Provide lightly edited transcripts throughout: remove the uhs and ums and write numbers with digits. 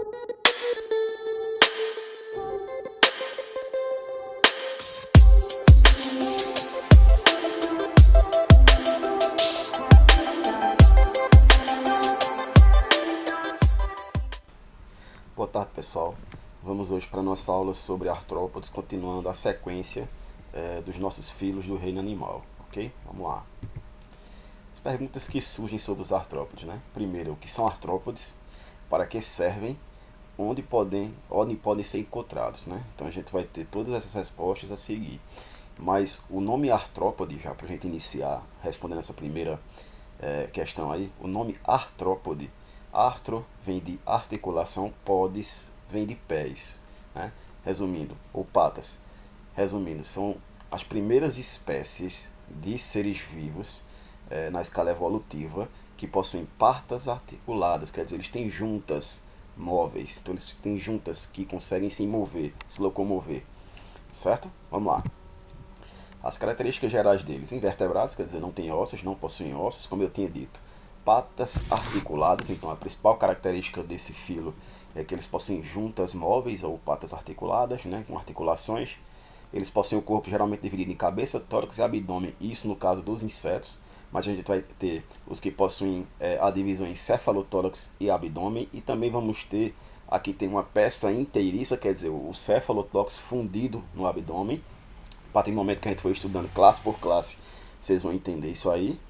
Boa tarde, pessoal. Vamos hoje para a nossa aula sobre artrópodes, continuando a sequência dos nossos filos do reino animal, ok? Vamos lá. As perguntas que surgem sobre os artrópodes, né? Primeiro, o que são artrópodes? Para que servem? Onde podem ser encontrados, né? Então a gente vai ter todas essas respostas a seguir. Mas o nome artrópode, já para a gente iniciar respondendo essa primeira questão aí, o nome artrópode, artro vem de articulação, podes vem de pés, né? Resumindo, ou patas. Resumindo, são as primeiras espécies de seres vivos na escala evolutiva que possuem patas articuladas, quer dizer, eles têm juntas móveis, então eles têm juntas que conseguem se mover, se locomover, certo? Vamos lá. As características gerais deles: invertebrados, quer dizer, não tem ossos, não possuem ossos, como eu tinha dito. Patas articuladas, então a principal característica desse filo é que eles possuem juntas móveis ou patas articuladas, né, com articulações. Eles possuem o corpo geralmente dividido em cabeça, tórax e abdômen, isso no caso dos insetos, mas a gente vai ter os que possuem a divisão em cefalotórax e abdômen, e também vamos ter, aqui tem uma peça inteiriça, quer dizer, o cefalotórax fundido no abdômen. A partir do momento que a gente for estudando classe por classe, vocês vão entender isso aí.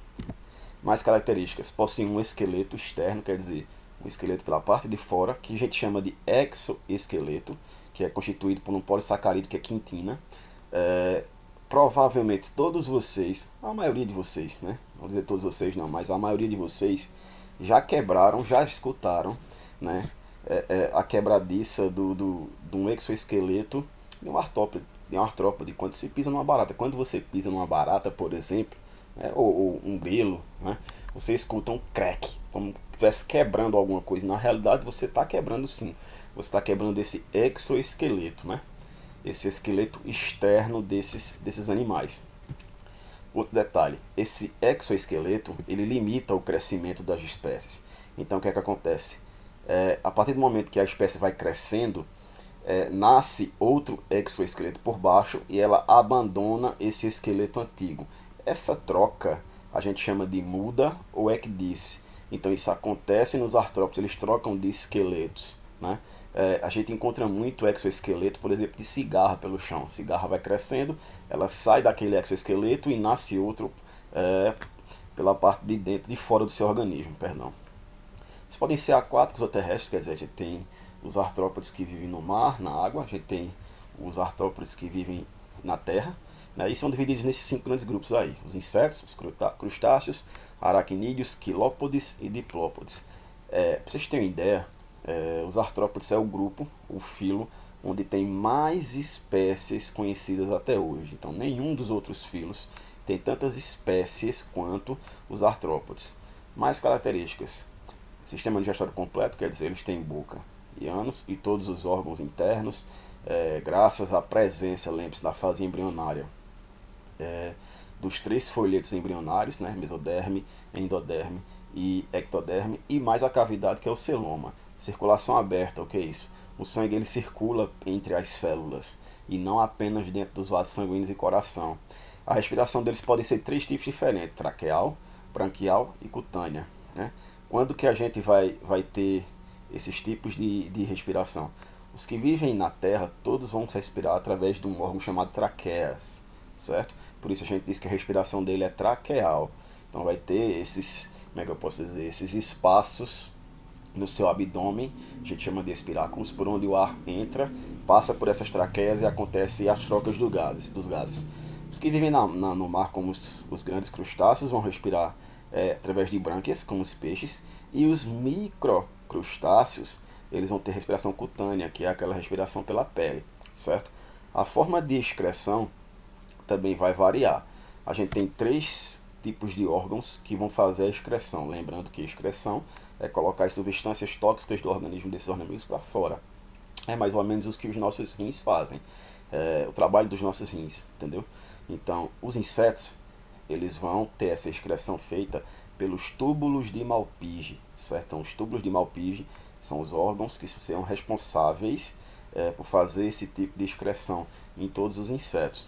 Mais características: possuem um esqueleto externo, quer dizer, um esqueleto pela parte de fora, que a gente chama de exoesqueleto, que é constituído por um polissacarídeo que é quitina. Provavelmente todos vocês, a maioria de vocês, né? Não vou dizer todos vocês não, mas a maioria de vocês já quebraram, já escutaram, né? A quebradiça de um exoesqueleto de um artrópode, quando se pisa numa barata. Quando você pisa numa barata, por exemplo, né, ou um grilo, né, você escuta um crack, como se estivesse quebrando alguma coisa. Na realidade, você está quebrando sim. Você está quebrando esse exoesqueleto, né? Esse esqueleto externo desses animais. Outro detalhe: esse exoesqueleto ele limita o crescimento das espécies. Então o que é que acontece? A partir do momento que a espécie vai crescendo, nasce outro exoesqueleto por baixo e ela abandona esse esqueleto antigo. Essa troca a gente chama de muda ou equidise. Então isso acontece nos artrópodes, eles trocam de esqueletos, né? A gente encontra muito exoesqueleto, por exemplo, de cigarra pelo chão. A cigarra vai crescendo, ela sai daquele exoesqueleto e nasce outro pela parte de dentro, de fora do seu organismo, perdão. Eles podem ser aquáticos ou terrestres, quer dizer, a gente tem os artrópodes que vivem no mar, na água, a gente tem os artrópodes que vivem na terra, né, e são divididos nesses 5 grandes grupos aí: os insetos, os crustáceos, aracnídeos, quilópodes e diplópodes. Para vocês terem uma ideia, os artrópodes é o grupo, o filo, onde tem mais espécies conhecidas até hoje. Então nenhum dos outros filos tem tantas espécies quanto os artrópodes. Mais características: sistema digestório completo, quer dizer, eles têm boca e ânus e todos os órgãos internos, graças à presença, lembre-se, da fase embrionária, dos 3 folhetos embrionários, né, mesoderme, endoderme e ectoderme, e mais a cavidade, que é o celoma. Circulação aberta, o que é isso? O sangue ele circula entre as células e não apenas dentro dos vasos sanguíneos e coração. A respiração deles pode ser 3 tipos diferentes: traqueal, branquial e cutânea, né? Quando que a gente vai ter esses tipos de respiração? Os que vivem na terra, todos vão respirar através de um órgão chamado traqueias, certo? Por isso a gente diz que a respiração dele é traqueal. Então vai ter esses, como é que eu posso dizer, esses espaços no seu abdômen, a gente chama de espiráculos, por onde o ar entra, passa por essas traqueias e acontece as trocas dos gases. Os que vivem no mar, como os grandes crustáceos, vão respirar através de brânquias, como os peixes, e os microcrustáceos, eles vão ter respiração cutânea, que é aquela respiração pela pele, certo? A forma de excreção também vai variar. A gente tem 3 tipos de órgãos que vão fazer a excreção. Lembrando que a excreção é colocar as substâncias tóxicas do organismo desses organismos para fora. É mais ou menos o que os nossos rins fazem. O trabalho dos nossos rins, entendeu? Então, os insetos, eles vão ter essa excreção feita pelos túbulos de Malpighi, certo? Então, os túbulos de Malpighi São os órgãos que são responsáveis por fazer esse tipo de excreção em todos os insetos.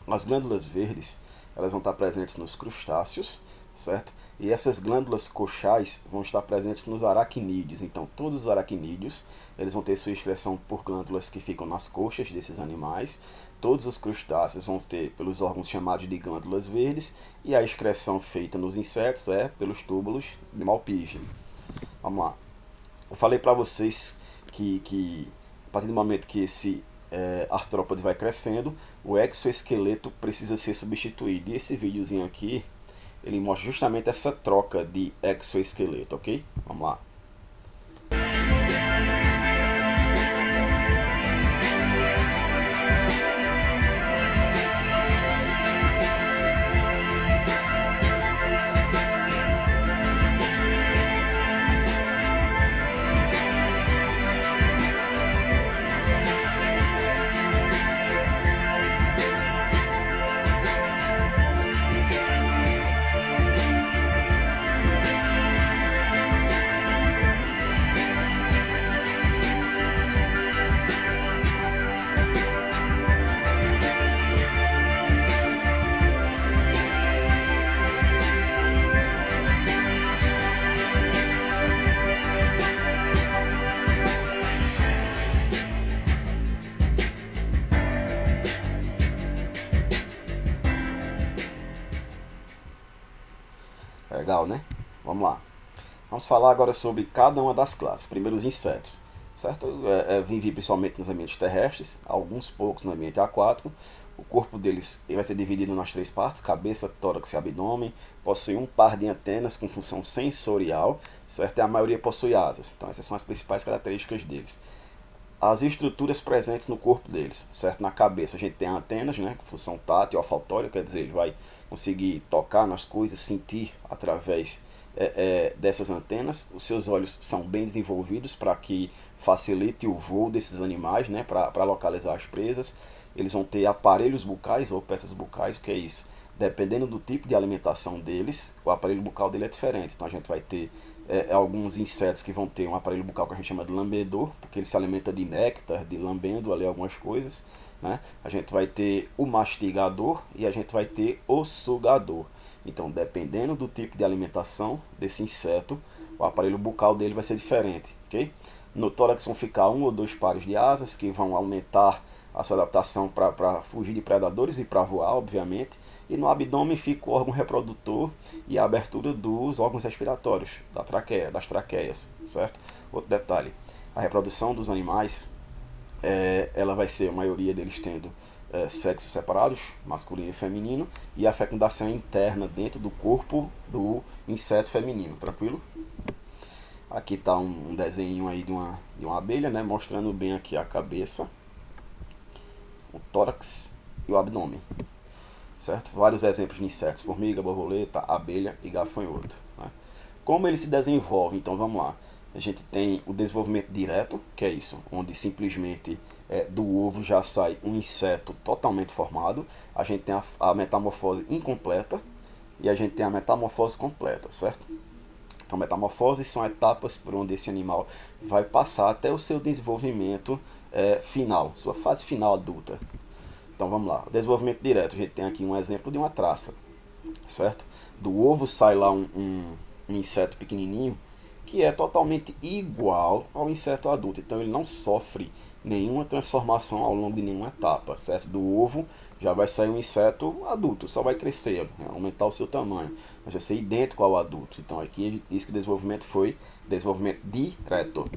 As glândulas verdes, elas vão estar presentes nos crustáceos, certo? E essas glândulas coxais vão estar presentes nos aracnídeos. Então, todos os aracnídeos, eles vão ter sua excreção por glândulas que ficam nas coxas desses animais. Todos os crustáceos vão ter pelos órgãos chamados de glândulas verdes. E a excreção feita nos insetos é pelos túbulos de Malpighi. Vamos lá. Eu falei para vocês que a partir do momento que esse artrópode vai crescendo, o exoesqueleto precisa ser substituído. E esse videozinho aqui, ele mostra justamente essa troca de exoesqueleto, ok? Vamos lá. Legal, né? Vamos lá. Vamos falar agora sobre cada uma das classes. Primeiro, os insetos, certo? Vivem principalmente nos ambientes terrestres, alguns poucos no ambiente aquático. O corpo deles vai ser dividido nas três partes: cabeça, tórax e abdômen. Possui um par de antenas com função sensorial, certo? E a maioria possui asas. Então, essas são as principais características deles. As estruturas presentes no corpo deles, certo? Na cabeça a gente tem antenas, né, com função tátil, olfatória, quer dizer, ele vai conseguir tocar nas coisas, sentir através dessas antenas. Os seus olhos são bem desenvolvidos para que facilite o voo desses animais, né, para localizar as presas. Eles vão ter aparelhos bucais ou peças bucais. O que é isso? Dependendo do tipo de alimentação deles, o aparelho bucal dele é diferente. Então a gente vai ter alguns insetos que vão ter um aparelho bucal que a gente chama de lambedor, porque ele se alimenta de néctar, de lambendo ali algumas coisas, né? A gente vai ter o mastigador e a gente vai ter o sugador. Então, dependendo do tipo de alimentação desse inseto, o aparelho bucal dele vai ser diferente, ok? No tórax vão ficar um ou dois pares de asas que vão aumentar a sua adaptação para fugir de predadores e para voar, obviamente. E no abdômen fica o órgão reprodutor e a abertura dos órgãos respiratórios, das traqueias, certo? Outro detalhe, a reprodução dos animais, ela vai ser, a maioria deles tendo sexos separados, masculino e feminino, e a fecundação interna dentro do corpo do inseto feminino, tranquilo? Aqui está um desenho aí de uma abelha, né, mostrando bem aqui a cabeça, o tórax e o abdômen. Certo? Vários exemplos de insetos: formiga, borboleta, abelha e gafanhoto, né? Como ele se desenvolve? Então vamos lá. A gente tem o desenvolvimento direto, que é isso, onde simplesmente do ovo já sai um inseto totalmente formado. A gente tem a metamorfose incompleta e a gente tem a metamorfose completa, certo? Então, metamorfoses são etapas por onde esse animal vai passar até o seu desenvolvimento final, sua fase final adulta. Então vamos lá, o desenvolvimento direto, a gente tem aqui um exemplo de uma traça, certo? Do ovo sai lá um inseto pequenininho que é totalmente igual ao inseto adulto, então ele não sofre nenhuma transformação ao longo de nenhuma etapa, certo? Do ovo já vai sair um inseto adulto, só vai crescer, né? Aumentar o seu tamanho, mas vai ser idêntico ao adulto. Então aqui a gente diz que o desenvolvimento foi desenvolvimento direto.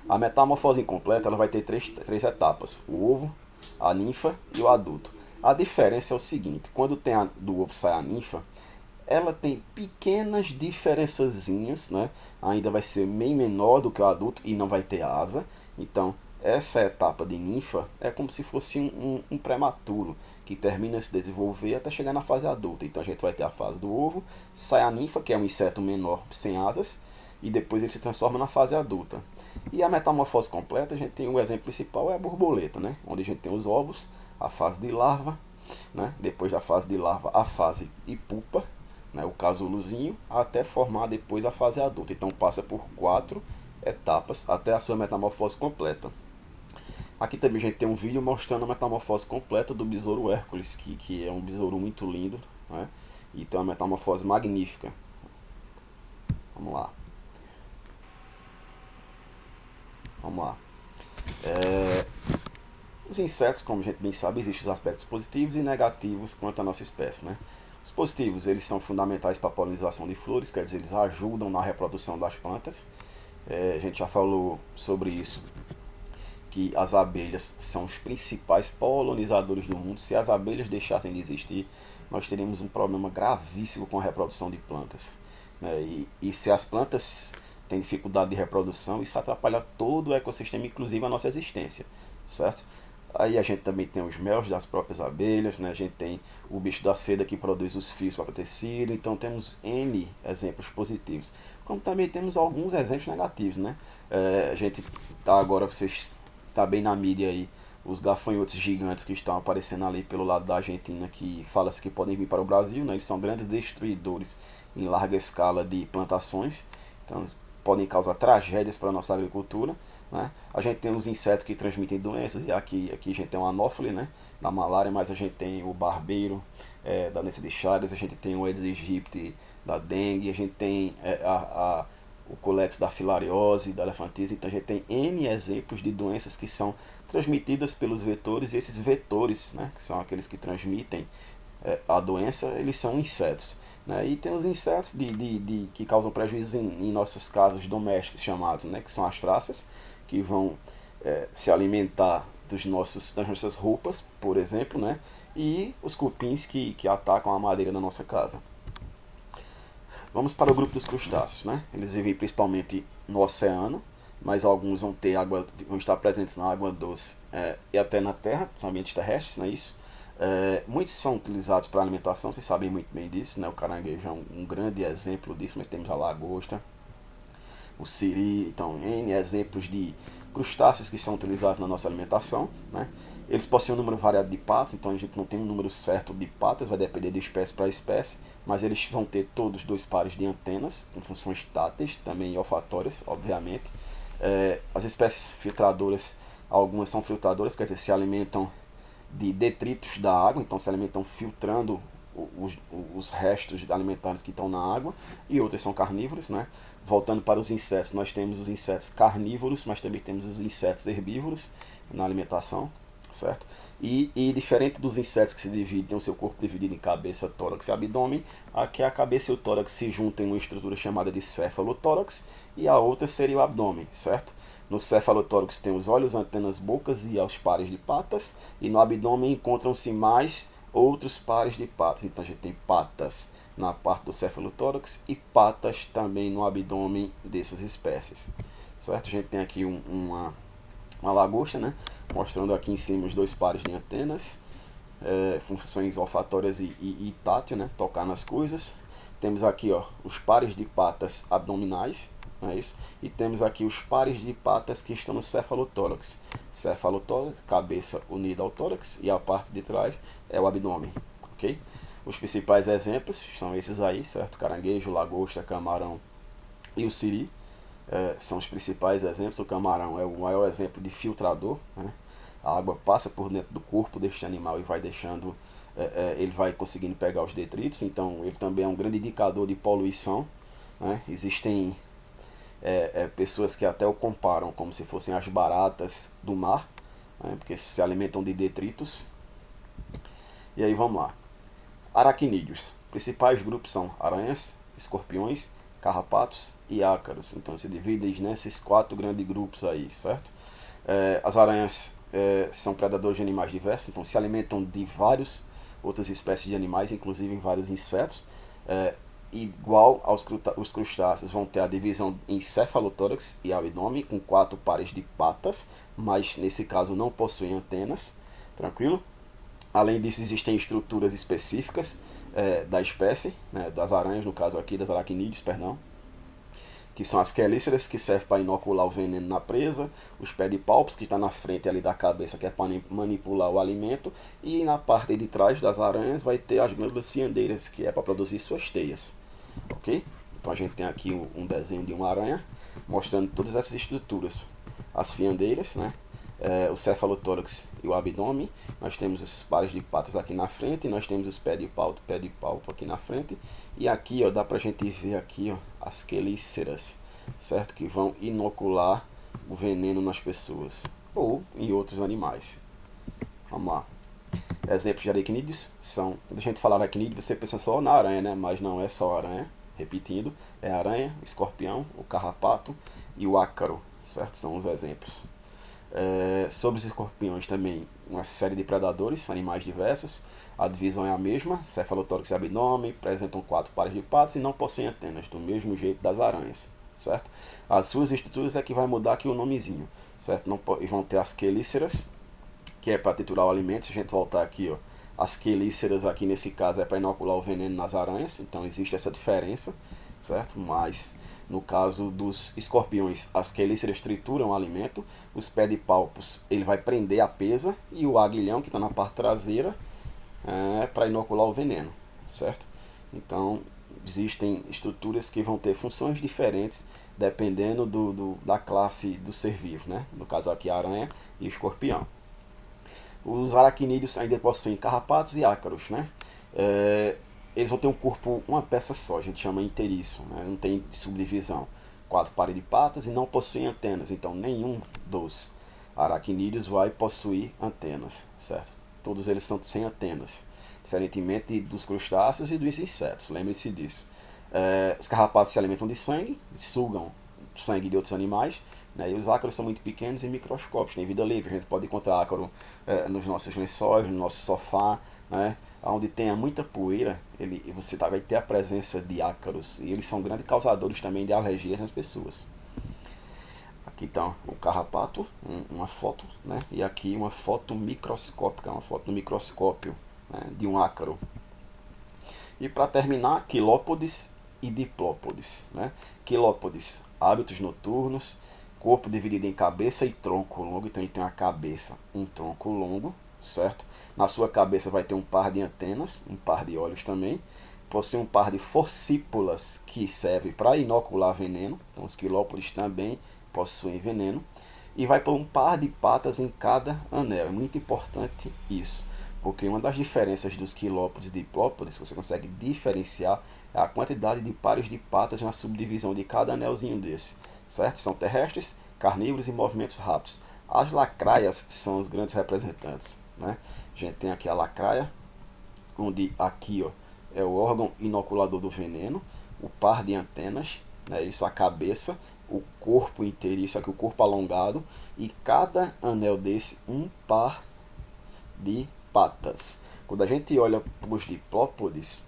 A metamorfose incompleta, ela vai ter três etapas: o ovo, a ninfa e o adulto. A diferença é o seguinte: quando do ovo sai a ninfa, ela tem pequenas diferençazinhas, né? Ainda vai ser bem menor do que o adulto e não vai ter asa. Então essa etapa de ninfa é como se fosse um prematuro que termina de se desenvolver até chegar na fase adulta. Então a gente vai ter a fase do ovo, sai a ninfa, que é um inseto menor sem asas, e depois ele se transforma na fase adulta. E a metamorfose completa, a gente tem o exemplo principal, é a borboleta, né? Onde a gente tem os ovos, a fase de larva, né? Depois da fase de larva, a fase de pupa, né? O casulozinho, até formar depois a fase adulta. Então passa por 4 etapas. Então, etapas até a sua metamorfose completa. Aqui também a gente tem um vídeo mostrando a metamorfose completa do besouro Hércules, que é um besouro muito lindo, né? E tem uma metamorfose magnífica. Vamos lá. Vamos lá. Os insetos, como a gente bem sabe, existem os aspectos positivos e negativos quanto à nossa espécie, né? Os positivos, eles são fundamentais para a polinização de flores, quer dizer, eles ajudam na reprodução das plantas. A gente já falou sobre isso, que as abelhas são os principais polinizadores do mundo. Se as abelhas deixassem de existir, nós teríamos um problema gravíssimo com a reprodução de plantas, né? E se as plantas têm dificuldade de reprodução, isso atrapalha todo o ecossistema, inclusive a nossa existência, certo? Aí a gente também tem os mel das próprias abelhas, né? A gente tem o bicho da seda que produz os fios para o tecido, então temos N exemplos positivos. Como também temos alguns exemplos negativos, né? A gente tá agora, vocês tá bem na mídia aí, os gafanhotos gigantes que estão aparecendo ali pelo lado da Argentina, que fala-se que podem vir para o Brasil, né? Eles são grandes destruidores em larga escala de plantações, então podem causar tragédias para a nossa agricultura, né? A gente tem os insetos que transmitem doenças, e aqui a gente tem o anófile, né, da malária, mas a gente tem o barbeiro, da doença de Chagas, a gente tem o Aedes aegypti da dengue, a gente tem o colex da filariose, da elefantise. Então a gente tem N exemplos de doenças que são transmitidas pelos vetores, e esses vetores, né, que são aqueles que transmitem a doença, eles são insetos, né? E tem os insetos que causam prejuízo em nossas casas domésticas chamados, né, que são as traças, que vão se alimentar das nossas roupas, por exemplo, né? E os cupins que atacam a madeira da nossa casa. Vamos para o grupo dos crustáceos, né? Eles vivem principalmente no oceano, mas alguns vão estar presentes na água doce e até na terra, são ambientes terrestres, não é isso? Muitos são utilizados para alimentação, vocês sabem muito bem disso, né? O caranguejo é um grande exemplo disso, mas temos a lagosta, o siri, então N exemplos de crustáceos que são utilizados na nossa alimentação, né? Eles possuem um número variado de patas, então a gente não tem um número certo de patas, vai depender de espécie para espécie, mas eles vão ter todos dois pares de antenas, com funções táteis, também olfatórias, obviamente. As espécies filtradoras, algumas são filtradoras, quer dizer, se alimentam de detritos da água, então se alimentam filtrando os restos alimentares que estão na água, e outras são carnívoros, né? Voltando para os insetos, nós temos os insetos carnívoros, mas também temos os insetos herbívoros na alimentação, certo? E diferente dos insetos que se dividem, tem o seu corpo dividido em cabeça, tórax e abdômen, aqui a cabeça e o tórax se juntam em uma estrutura chamada de céfalotórax, e a outra seria o abdômen, certo? No cefalotórax tem os olhos, antenas, bocas e os pares de patas, e no abdômen encontram-se mais outros pares de patas. Então a gente tem patas na parte do cefalotórax e patas também no abdômen dessas espécies, certo? A gente tem aqui uma lagosta, né, mostrando aqui em cima os dois pares de antenas, funções olfatórias e tátil, né, tocar nas coisas. Temos aqui, ó, os pares de patas abdominais, não é isso? E temos aqui os pares de patas que estão no cefalotórax. Cefalotórax, cabeça unida ao tórax, e a parte de trás é o abdômen, ok? Os principais exemplos são esses aí, certo? Caranguejo, lagosta, camarão e o siri são os principais exemplos. O camarão é o maior exemplo de filtrador, né? A água passa por dentro do corpo deste animal e vai deixando, ele vai conseguindo pegar os detritos, então ele também é um grande indicador de poluição, né? Existem pessoas que até o comparam como se fossem as baratas do mar, né? Porque se alimentam de detritos. E aí vamos lá. Aracnídeos. Principais grupos são aranhas, escorpiões, carrapatos e ácaros. Então se dividem nesses 4 grandes grupos aí, certo? As aranhas são predadores de animais diversos, então se alimentam de várias outras espécies de animais, inclusive vários insetos. Igual aos os crustáceos, vão ter a divisão em cefalotórax e abdômen, com 4 pares de patas, mas nesse caso não possuem antenas, tranquilo? Além disso, existem estruturas específicas da espécie, né, das aranhas, no caso aqui das aracnídeos, perdão, que são as quelíceras, que servem para inocular o veneno na presa, os pedipalpos, que está na frente ali da cabeça, que é para manipular o alimento, e na parte de trás das aranhas vai ter as glândulas fiandeiras, que é para produzir suas teias, ok? Então a gente tem aqui um desenho de uma aranha. mostrando todas essas estruturas. As fiandeiras, né? O cefalotórax e o abdômen. Nós temos os pares de patas aqui na frente, nós temos os pé de palpo aqui na frente. E aqui, ó, dá pra gente ver aqui, ó, as quelíceras, certo? Que vão inocular o veneno nas pessoas ou em outros animais. Vamos lá. Exemplos de aracnídeos são, quando a gente fala aracnídeo, você pensa só na aranha, né? Mas não é só aranha. Repetindo, é a aranha, o escorpião, o carrapato e o ácaro, certo? São os exemplos. Sobre os escorpiões também, uma série de predadores, animais diversos. A divisão é a mesma, cefalotórax e abdômen, apresentam 4 pares de patas e não possuem antenas, do mesmo jeito das aranhas, certo? As suas estruturas é que vai mudar aqui o nomezinho, certo? Não vão ter as quelíceras, que é para triturar o alimento. Se a gente voltar aqui, ó, as quelíceras aqui nesse caso é para inocular o veneno nas aranhas, então existe essa diferença, certo? Mas no caso dos escorpiões, as quelíceras trituram o alimento, os pedipalpos ele vai prender a pesa e o aguilhão que está na parte traseira para inocular o veneno, certo? Então existem estruturas que vão ter funções diferentes dependendo da classe do ser vivo, né? No caso aqui a aranha e o escorpião. Os aracnídeos ainda possuem carrapatos e ácaros, né? Eles vão ter um corpo, uma peça só, a gente chama inteiriço, né? Não tem subdivisão. 4 pares de patas e não possuem antenas, então nenhum dos aracnídeos vai possuir antenas, certo? Todos eles são sem antenas, diferentemente dos crustáceos e dos insetos, lembre-se disso. Os carrapatos se alimentam de sangue, sugam sangue de outros animais, né? E os ácaros são muito pequenos e microscópicos, tem vida livre. A gente pode encontrar ácaro nos nossos lençóis, no nosso sofá, né? Onde tenha muita poeira, você vai ter a presença de ácaros, e eles são grandes causadores também de alergias nas pessoas. Aqui está o carrapato, uma foto, né? E aqui uma foto microscópica, uma foto no microscópio, né? De um ácaro. E para terminar, quilópodes e diplópodes, né? Quilópodes, hábitos noturnos, corpo dividido em cabeça e tronco longo, então ele tem uma cabeça, um tronco longo, certo? Na sua cabeça vai ter um par de antenas, um par de olhos também, possui um par de forcípulas que serve para inocular veneno, então os quilópodes também possuem veneno, e vai por um par de patas em cada anel. É muito importante isso, porque uma das diferenças dos quilópodes e diplópodes, que você consegue diferenciar, é a quantidade de pares de patas na subdivisão de cada anelzinho desse, certo? São terrestres, carnívoros e movimentos rápidos. As lacraias são os grandes representantes, né? A gente tem aqui a lacraia, onde aqui, ó, é o órgão inoculador do veneno, o par de antenas, né? Isso a cabeça, o corpo inteiro, isso aqui o corpo alongado, e cada anel desse um par de patas. Quando a gente olha para os diplópodes,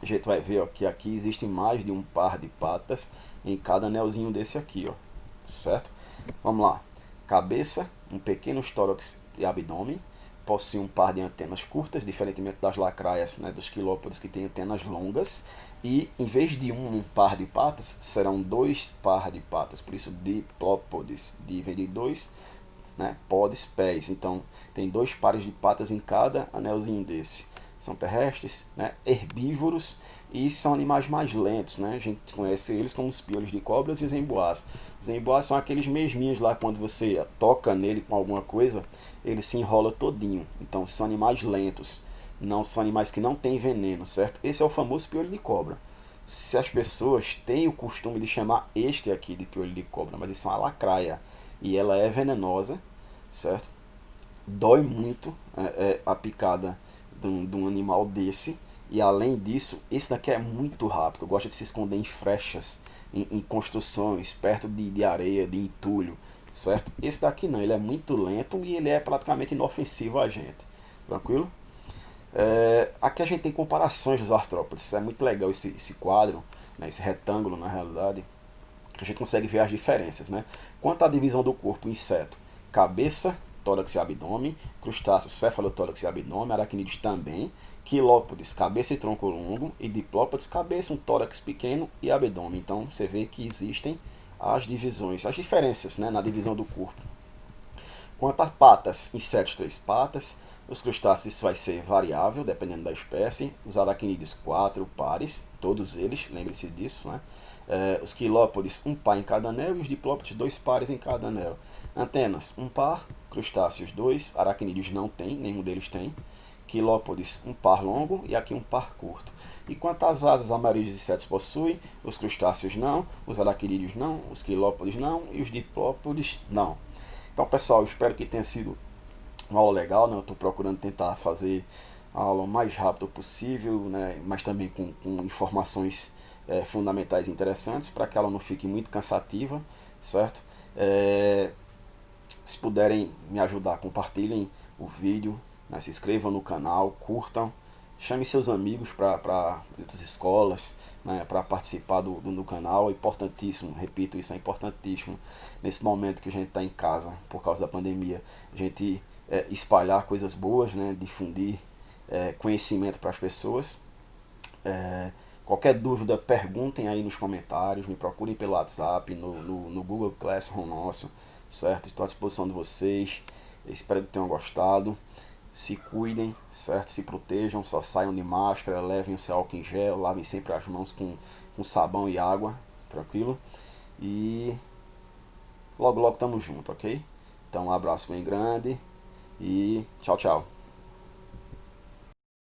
a gente vai ver, ó, que aqui existe mais de um par de patas em cada anelzinho desse aqui, ó, certo? Vamos lá. Cabeça, um pequeno tórax e abdômen, possui um par de antenas curtas, diferentemente das lacraias, né, dos quilópodes que têm antenas longas, e em vez de um par de patas, serão 2 par de patas, por isso diplópodes, vem de 2, né, podes, pés, então tem 2 pares de patas em cada anelzinho desse. São terrestres, né, herbívoros, e são animais mais lentos, né? A gente conhece eles como os piolhos de cobras e os emboás. Os emboás são aqueles mesminhos lá, quando você toca nele com alguma coisa, ele se enrola todinho. Então são animais lentos, não são animais que não têm veneno, certo? Esse é o famoso piolho de cobra. Se as pessoas têm o costume de chamar este aqui de piolho de cobra, mas isso é uma lacraia e ela é venenosa, certo? Dói muito a picada de um animal desse. E além disso, esse daqui é muito rápido, gosta de se esconder em frechas, em construções, perto de areia, de entulho, certo? Esse daqui não, ele é muito lento e ele é praticamente inofensivo a gente, tranquilo? Aqui a gente tem comparações dos artrópodes, é muito legal esse quadro, né, esse retângulo na realidade, que a gente consegue ver as diferenças, né? Quanto à divisão do corpo, inseto, cabeça, tórax e abdômen, crustáceos, cefalotórax e abdômen, aracnídeos também, quilópodes, cabeça e tronco longo, e diplópodes, cabeça, um tórax pequeno e abdômen. Então você vê que existem as divisões, as diferenças, né, na divisão do corpo. Quanto a patas, insetos 3 patas, os crustáceos isso vai ser variável, dependendo da espécie, os aracnídeos 4 pares, todos eles, lembre-se disso, né? Os quilópodes, um par em cada anel, e os diplópodes, 2 pares em cada anel. Antenas, um par, crustáceos, 2, aracnídeos não tem, nenhum deles tem. Quilópodes, um par longo e aqui um par curto. E quanto às asas, a maioria dos insetos possui, os crustáceos não, os aracnídeos não, os quilópodes não e os diplópodes não. Então, pessoal, espero que tenha sido uma aula legal, né? Eu estou procurando tentar fazer a aula o mais rápido possível, né? Mas também com informações fundamentais e interessantes, para que ela não fique muito cansativa, certo? Se puderem me ajudar, compartilhem o vídeo, né? Se inscrevam no canal, curtam, chame seus amigos para outras escolas, né? Para participar do canal. É importantíssimo, repito, isso é importantíssimo nesse momento que a gente está em casa por causa da pandemia, a gente espalhar coisas boas, né? Difundir conhecimento para as pessoas. Qualquer dúvida, perguntem aí nos comentários, me procurem pelo WhatsApp, no Google Classroom nosso, certo? Estou à disposição de vocês, espero que tenham gostado. Se cuidem, certo? Se protejam, só saiam de máscara, levem o seu álcool em gel, lavem sempre as mãos com sabão e água, tranquilo? E logo logo tamo junto, ok? Então um abraço bem grande e tchau, tchau.